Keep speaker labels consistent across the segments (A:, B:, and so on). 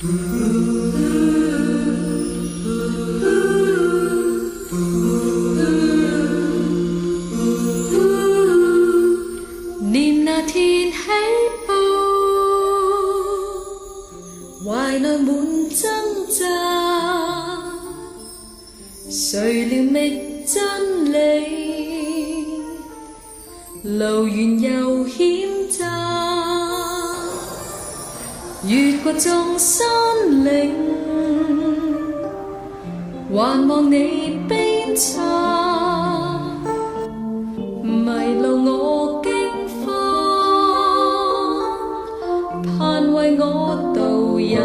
A: 念那天起步，懷內滿掙扎，誰料覓真理，路遠又險詐，越過眾山嶺，還望你鞭策，迷路我驚慌，盼為我導引，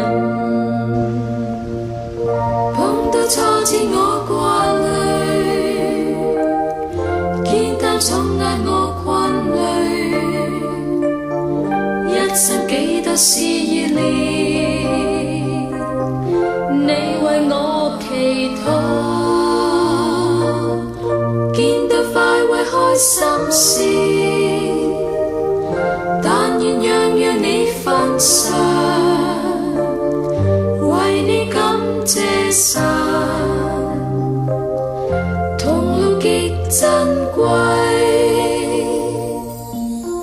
A: 碰到挫折我掛慮，肩擔重壓我困累，一生幾多事意念，你為我祈禱，見到快慰開心事，但願樣樣你分享，為你感謝神，同路極珍貴，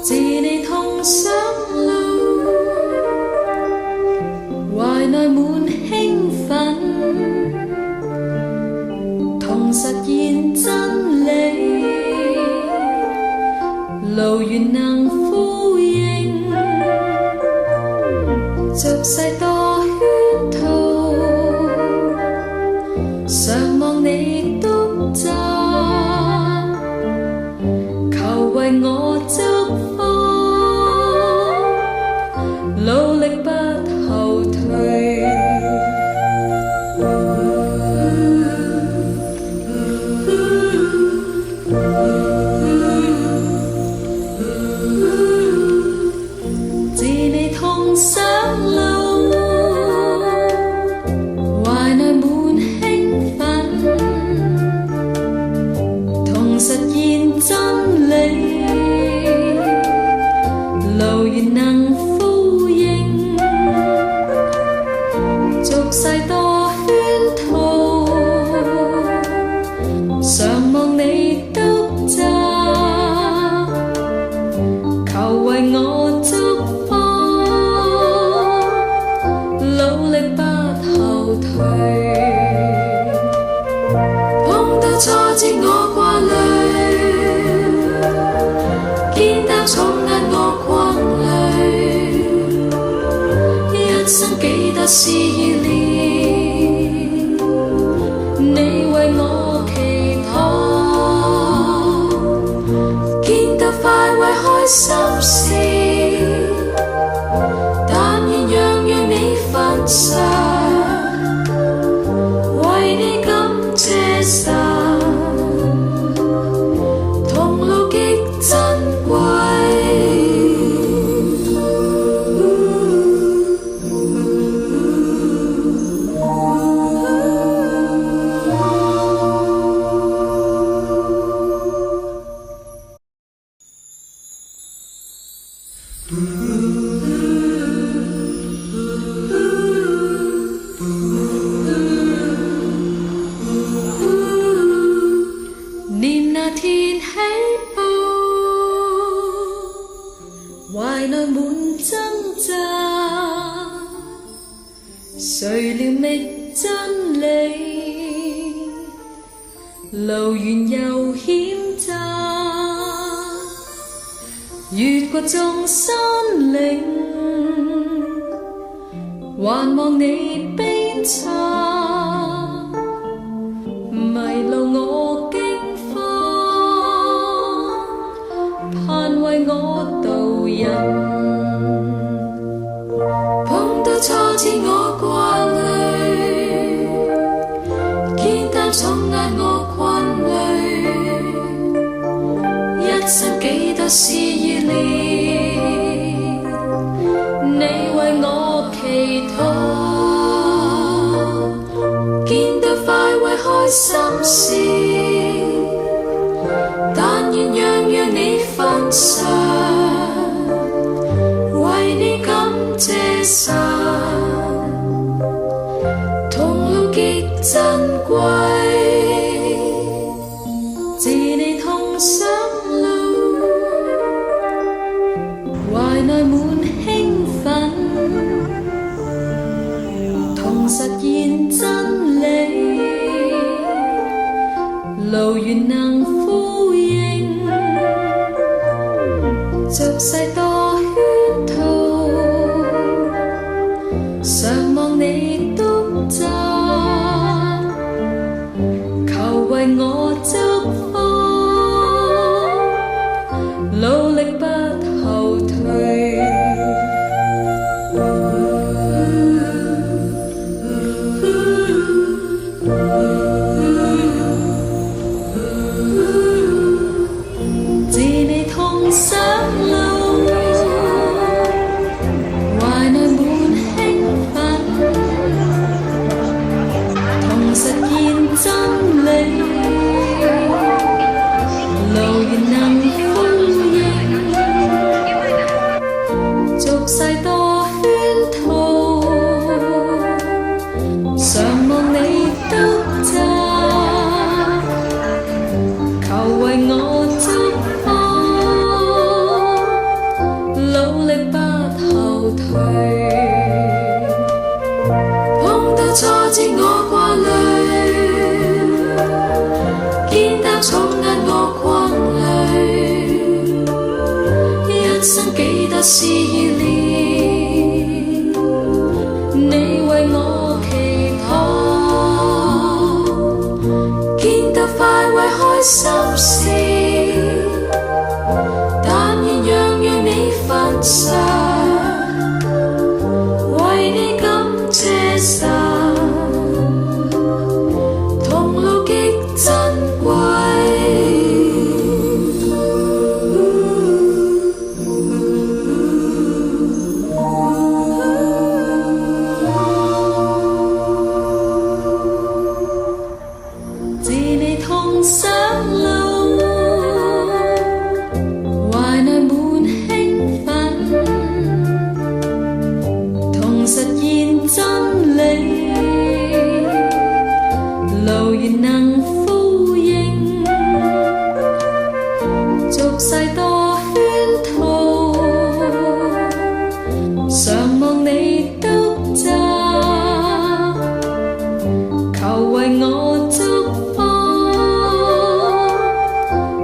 A: 自你同上路，懷內滿興奮，同實現真理，路遠能呼應，俗世多圈套，常望你督責，求為我祝福，努力不後退。自你同上路，懷內滿興奮，同實現真理，路遠能呼應，俗世多圈套，常望你督責，求為我祝福，努力不後退，碰到挫折我掛慮，肩擔重壓我困累，一生幾多事意念，你為我祈禱，見到快慰開心事，但願樣樣你分享，為你感謝神，同路極珍貴。念那天起步，懷內滿掙扎，誰料覓真理，路遠又險詐，越過眾山嶺，還望你鞭策，迷路我驚慌，盼為我導引，碰到挫折我掛慮，肩擔重壓我困累，一生幾多事意念，你為我祈禱，見到快慰開心事，但願樣樣你分享，為你感謝神，俗世多圈套，常望你得責，求為我祝福，努力不後退。碰到挫折我掛慮，肩擔重壓我困累，一生幾多試煉，你為我祈禱，見得快慰開心事，但願樣樣你分享，為你感謝神，同路極珍貴。自你同上路，懷內滿興奮，同實現真理，路原能呼應，俗世多圈套，常望你得責，求為我祝福，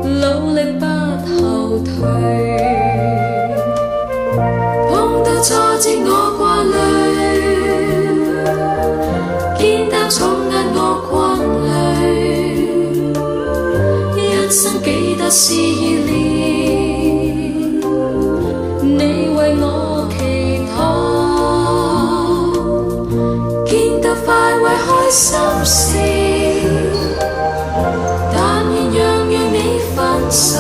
A: 努力不後退。碰到挫折我掛慮，肩擔重壓我困累，一生幾多試煉，你為我祈禱，見得快慰開心事，但願樣樣你分享。